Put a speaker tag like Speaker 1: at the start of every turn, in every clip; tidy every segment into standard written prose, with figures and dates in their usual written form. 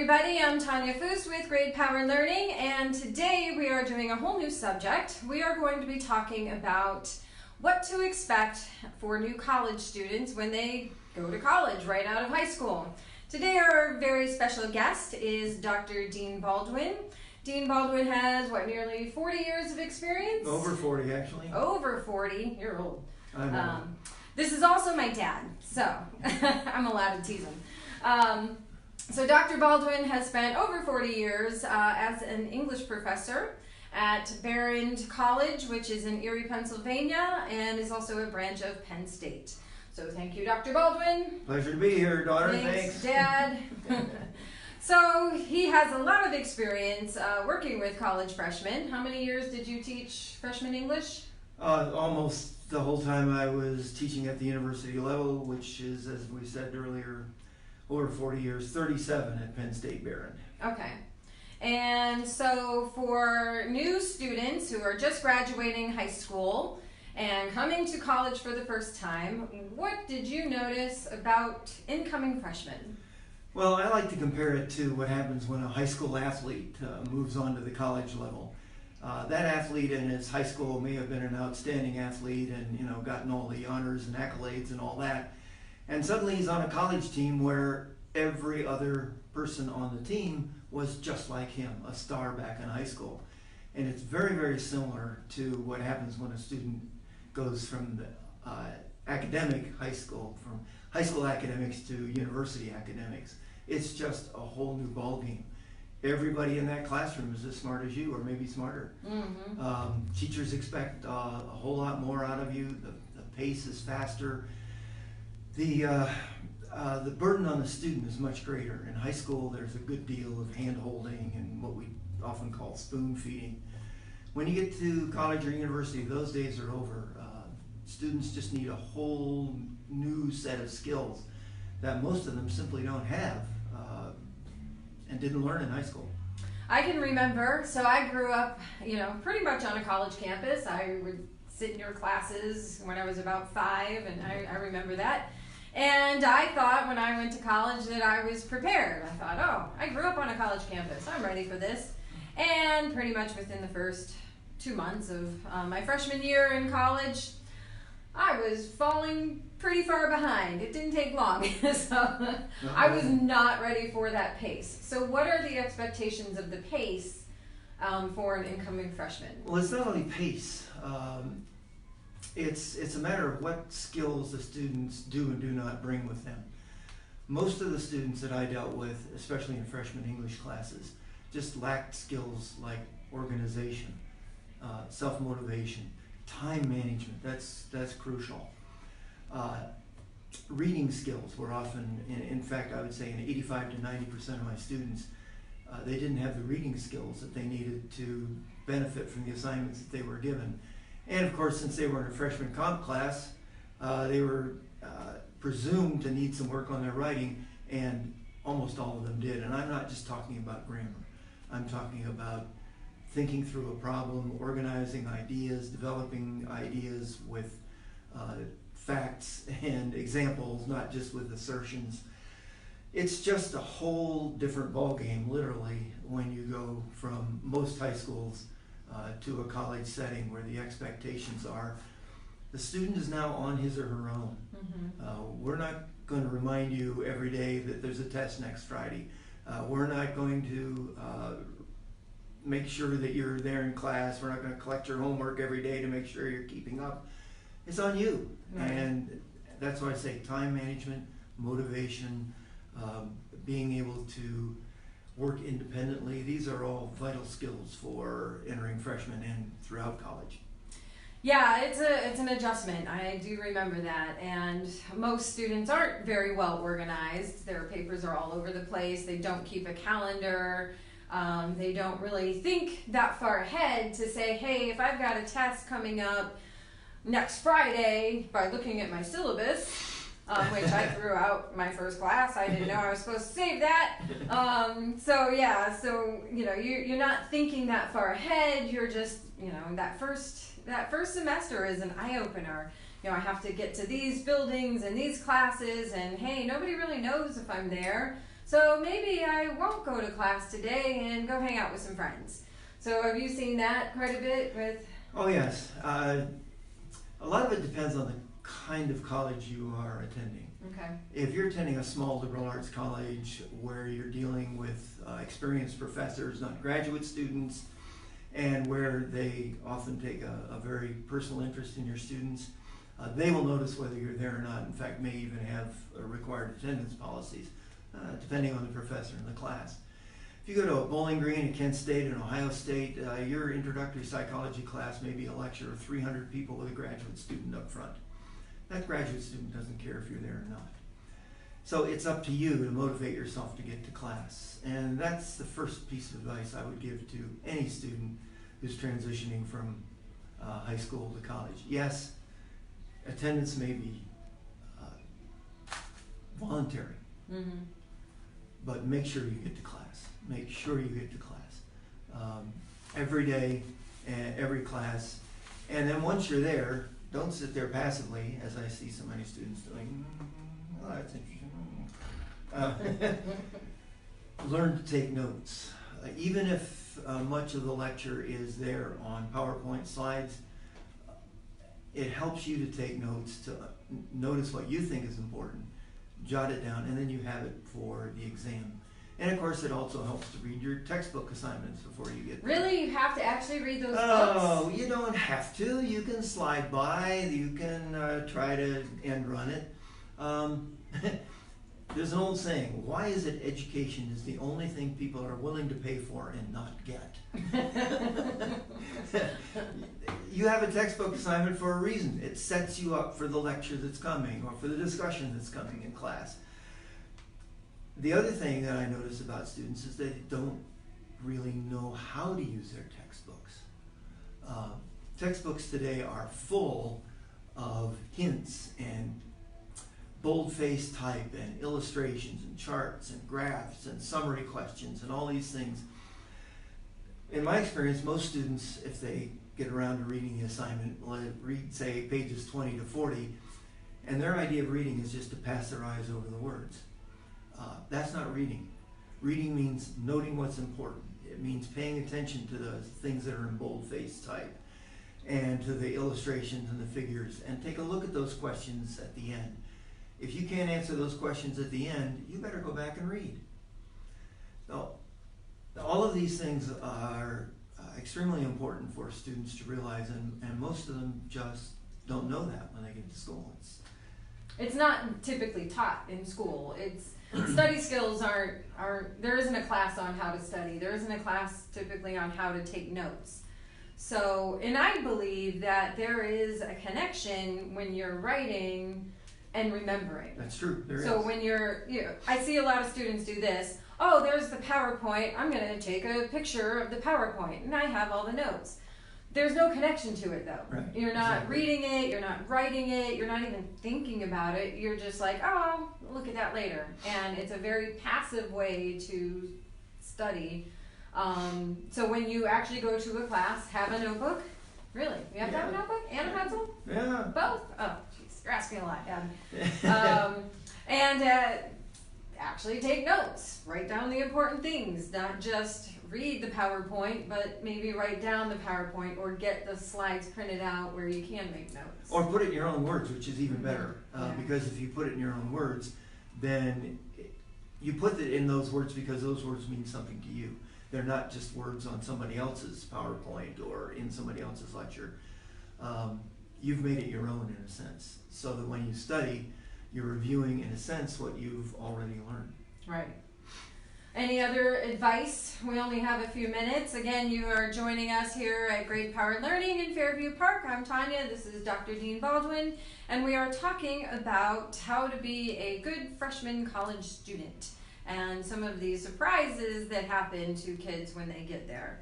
Speaker 1: everybody, I'm Tanya Foose with Grade Power Learning, and today we are doing a whole new subject. We are going to be talking about what to expect for new college students when they go to college right out of high school. Today our very special guest is Dr. Dean Baldwin. Dean Baldwin has, nearly 40 years of experience?
Speaker 2: Over 40, actually.
Speaker 1: Over 40. You're old.
Speaker 2: I know.
Speaker 1: This is also my dad, so I'm allowed to tease him. So Dr. Baldwin has spent over 40 years as an English professor at Behrend College, which is in Erie, Pennsylvania, and is also a branch of Penn State. So thank you, Dr. Baldwin.
Speaker 2: Pleasure to be here, daughter.
Speaker 1: Thanks. Dad. So he has a lot of experience working with college freshmen. How many years did you teach freshman English?
Speaker 2: Almost the whole time I was teaching at the university level, which is, as we said earlier, over 40 years, 37 at Penn State Behrend.
Speaker 1: Okay. And so for new students who are just graduating high school and coming to college for the first time, what did you notice about incoming freshmen?
Speaker 2: Well, I like to compare it to what happens when a high school athlete moves on to the college level. That athlete in his high school may have been an outstanding athlete and gotten all the honors and accolades and all that. And suddenly he's on a college team where every other person on the team was just like him, a star back in high school. And it's very, very similar to what happens when a student goes from the academic high school, from high school academics to university academics. It's just a whole new ballgame. Everybody in that classroom is as smart as you, or maybe smarter.
Speaker 1: Mm-hmm.
Speaker 2: Teachers expect a whole lot more out of you. The pace is faster. The burden on the student is much greater. In high school, there's a good deal of hand-holding and what we often call spoon-feeding. When you get to college or university, those days are over. Students just need a whole new set of skills that most of them simply don't have and didn't learn in high school.
Speaker 1: I can remember, so I grew up, pretty much on a college campus. I would sit in your classes when I was about 5, and I remember that. And I thought when I went to college that I was prepared. I thought, oh, I grew up on a college campus. I'm ready for this. And pretty much within the first 2 months of my freshman year in college, I was falling pretty far behind. It didn't take long. So I was not ready for that pace. So what are the expectations of the pace for an incoming freshman?
Speaker 2: Well, it's not only pace. It's a matter of what skills the students do and do not bring with them. Most of the students that I dealt with, especially in freshman English classes, just lacked skills like organization, self-motivation, time management. That's crucial. Reading skills were often, in fact, I would say in 85 to 90% of my students, they didn't have the reading skills that they needed to benefit from the assignments that they were given. And of course, since they were in a freshman comp class, they were presumed to need some work on their writing, and almost all of them did. And I'm not just talking about grammar. I'm talking about thinking through a problem, organizing ideas, developing ideas with facts and examples, not just with assertions. It's just a whole different ballgame, literally, when you go from most high schools to a college setting where the expectations are the student is now on his or her own. Mm-hmm. We're not going to remind you every day that there's a test next Friday. We're not going to make sure that you're there in class. We're not going to collect your homework every day to make sure you're keeping up. It's on you. Right. And that's why I say time management, motivation, being able to work independently. These are all vital skills for entering freshman and throughout college.
Speaker 1: Yeah, it's an adjustment. I do remember that. And most students aren't very well organized. Their papers are all over the place. They don't keep a calendar. They don't really think that far ahead to say, hey, if I've got a test coming up next Friday, by looking at my syllabus, which I threw out my first class. I didn't know I was supposed to save that. So you're not thinking that far ahead. You're just, that first semester is an eye-opener. I have to get to these buildings and these classes, and hey, nobody really knows if I'm there. So maybe I won't go to class today and go hang out with some friends. So have you seen that quite a bit with?
Speaker 2: Oh yes. A lot of it depends on the kind of college you are attending.
Speaker 1: Okay.
Speaker 2: If you're attending a small liberal arts college where you're dealing with experienced professors, not graduate students, and where they often take a very personal interest in your students, they will notice whether you're there or not. In fact, may even have required attendance policies, depending on the professor in the class. If you go to a Bowling Green at Kent State and Ohio State, your introductory psychology class may be a lecture of 300 people with a graduate student up front. That graduate student doesn't care if you're there or not. So it's up to you to motivate yourself to get to class. And that's the first piece of advice I would give to any student who's transitioning from high school to college. Yes, attendance may be voluntary, but make sure you get to class. Make sure you get to class. Every day, every class. And then once you're there, don't sit there passively, as I see so many students doing. Oh, that's interesting. Learn to take notes. Even if much of the lecture is there on PowerPoint slides, it helps you to take notes, to notice what you think is important, jot it down, and then you have it for the exam. And of course, it also helps to read your textbook assignments before you get there.
Speaker 1: Really? You have to actually read those books?
Speaker 2: Oh, you don't have to. You can slide by. You can try to end run it. There's an old saying, why is it education is the only thing people are willing to pay for and not get? You have a textbook assignment for a reason. It sets you up for the lecture that's coming or for the discussion that's coming in class. The other thing that I notice about students is they don't really know how to use their textbooks. Textbooks today are full of hints and bold-faced type and illustrations and charts and graphs and summary questions and all these things. In my experience, most students, if they get around to reading the assignment, will read, say, pages 20 to 40, and their idea of reading is just to pass their eyes over the words. That's not reading. Reading means noting what's important. It means paying attention to the things that are in bold-faced type and to the illustrations and the figures, and take a look at those questions at the end. If you can't answer those questions at the end, you better go back and read. So, all of these things are extremely important for students to realize, and most of them just don't know that when they get to school.
Speaker 1: It's not typically taught in school. Study skills aren't, there isn't a class on how to study. There isn't a class typically on how to take notes. So, and I believe that there is a connection when you're writing and remembering.
Speaker 2: That's true. There is.
Speaker 1: So when I see a lot of students do this. Oh, there's the PowerPoint. I'm going to take a picture of the PowerPoint, and I have all the notes. There's no connection to it, though.
Speaker 2: Right.
Speaker 1: You're not reading it. You're not writing it. You're not even thinking about it. You're just like, oh, I'll look at that later. And it's a very passive way to study. So when you actually go to a class, have a notebook. Really? You have to have a notebook and a pencil?
Speaker 2: Yeah.
Speaker 1: Both? Oh, jeez. You're asking a lot, Dad. And actually take notes. Write down the important things. Not just read the PowerPoint, but maybe write down the PowerPoint or get the slides printed out where you can make notes.
Speaker 2: Or put it in your own words, which is even better. Because if you put it in your own words, then you put it in those words because those words mean something to you. They're not just words on somebody else's PowerPoint or in somebody else's lecture. You've made it your own in a sense, so that when you study, you're reviewing in a sense what you've already learned.
Speaker 1: Right. Any other advice? We only have a few minutes. Again, you are joining us here at Great Power Learning in Fairview Park. I'm Tanya. This is Dr. Dean Baldwin, and we are talking about how to be a good freshman college student and some of the surprises that happen to kids when they get there.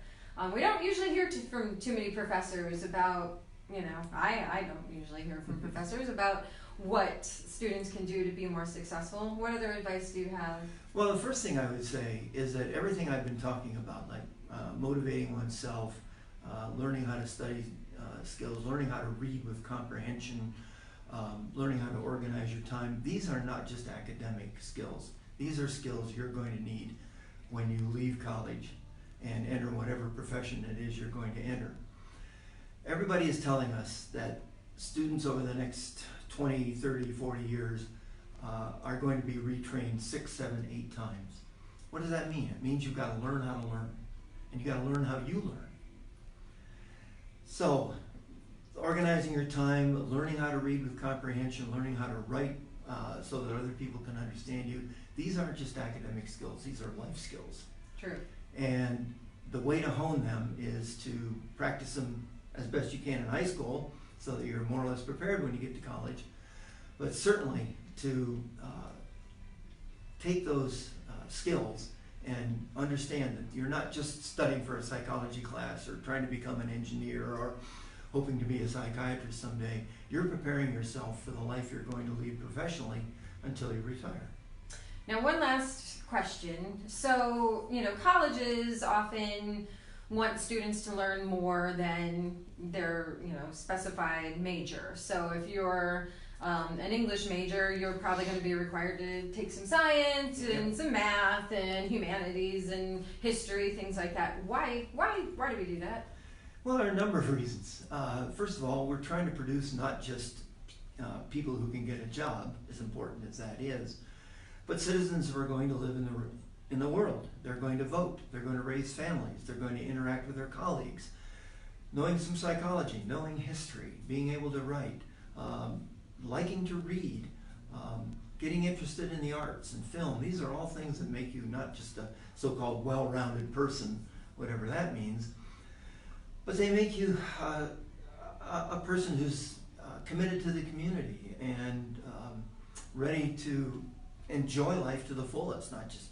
Speaker 1: We don't usually hear from too many professors about, I don't usually hear from professors about what students can do to be more successful. What other advice do you have?
Speaker 2: Well, the first thing I would say is that everything I've been talking about, like motivating oneself, learning how to study skills, learning how to read with comprehension, learning how to organize your time, these are not just academic skills. These are skills you're going to need when you leave college and enter whatever profession it is you're going to enter. Everybody is telling us that students over the next 20, 30, 40 years are going to be retrained 6, 7, 8 times. What does that mean? It means you've got to learn how to learn, and you've got to learn how you learn. So, organizing your time, learning how to read with comprehension, learning how to write so that other people can understand you, these aren't just academic skills, these are life skills.
Speaker 1: True.
Speaker 2: And the way to hone them is to practice them as best you can in high school so that you're more or less prepared when you get to college, but certainly to take those skills and understand that you're not just studying for a psychology class or trying to become an engineer or hoping to be a psychiatrist someday. You're preparing yourself for the life you're going to lead professionally until you retire.
Speaker 1: Now, one last question. So, colleges often want students to learn more than their, specified major. So if you're an English major, you're probably going to be required to take some science and some math and humanities and history, things like that. Why do we do that?
Speaker 2: Well, there are a number of reasons. First of all, we're trying to produce not just people who can get a job, as important as that is, but citizens who are going to live in the world. They're going to vote. They're going to raise families. They're going to interact with their colleagues. Knowing some psychology, knowing history, being able to write, liking to read, getting interested in the arts and film. These are all things that make you not just a so-called well-rounded person, whatever that means, but they make you a person who's committed to the community and ready to enjoy life to the fullest, not just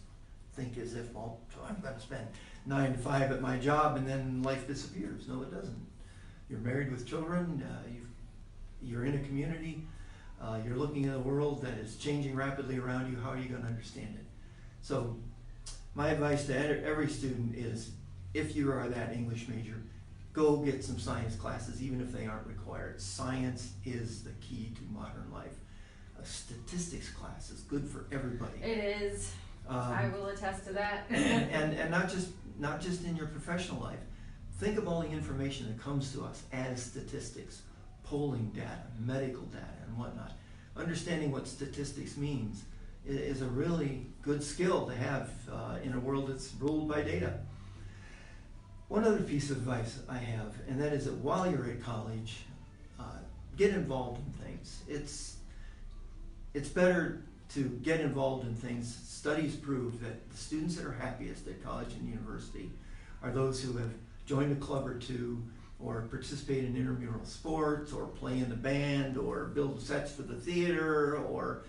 Speaker 2: think as if, well, I'm going to spend 9 to 5 at my job and then life disappears. No, it doesn't. You're married with children, you're in a community, you're looking at a world that is changing rapidly around you. How are you going to understand it? So my advice to every student is, if you are that English major, go get some science classes, even if they aren't required. Science is the key to modern life. A statistics class is good for everybody.
Speaker 1: It is. I will attest to that.
Speaker 2: and not just in your professional life. Think of all the information that comes to us as statistics, polling data, medical data, and whatnot. Understanding what statistics means is a really good skill to have in a world that's ruled by data. One other piece of advice I have, and that is that while you're at college, get involved in things. It's better to get involved in things. Studies prove that the students that are happiest at college and university are those who have joined a club or two, or participate in intramural sports, or play in the band, or build sets for the theater, or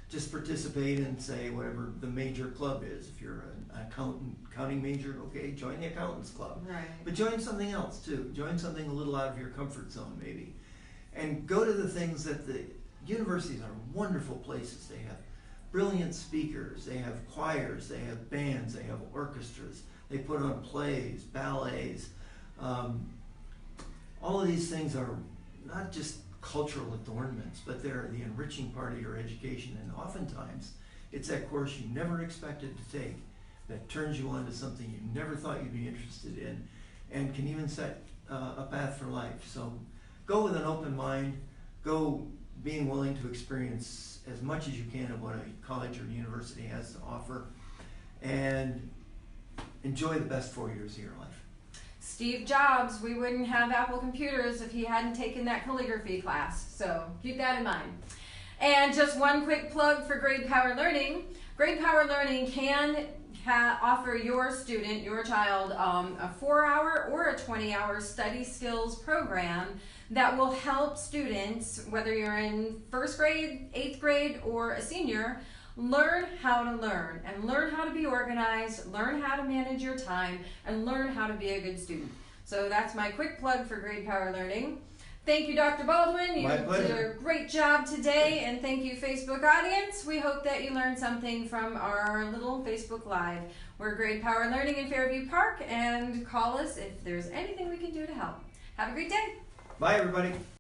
Speaker 2: just participate in, say, whatever the major club is. If you're an accounting major, okay, join the accountants club.
Speaker 1: Right.
Speaker 2: But join something else too. Join something a little out of your comfort zone maybe. And go to the things that the universities are wonderful places. They have brilliant speakers, they have choirs, they have bands, they have orchestras, they put on plays, ballets. All of these things are not just cultural adornments, but they're the enriching part of your education, and oftentimes it's that course you never expected to take that turns you on to something you never thought you'd be interested in and can even set a path for life. So go with an open mind, go being willing to experience as much as you can of what a college or university has to offer, and enjoy the best 4 years of your life.
Speaker 1: Steve Jobs, we wouldn't have Apple computers if he hadn't taken that calligraphy class, so keep that in mind. And just one quick plug for Grade Power Learning. Grade Power Learning can offer your student, your child, a 4-hour or a 20-hour study skills program that will help students, whether you're in 1st grade, 8th grade, or a senior, learn how to learn and learn how to be organized, learn how to manage your time, and learn how to be a good student. So that's my quick plug for Grade Power Learning. Thank you, Dr. Baldwin. You did a great job today, and thank you, Facebook audience. We hope that you learned something from our little Facebook Live. We're Grade Power Learning in Fairview Park, and call us if there's anything we can do to help. Have a great day.
Speaker 2: Bye, everybody.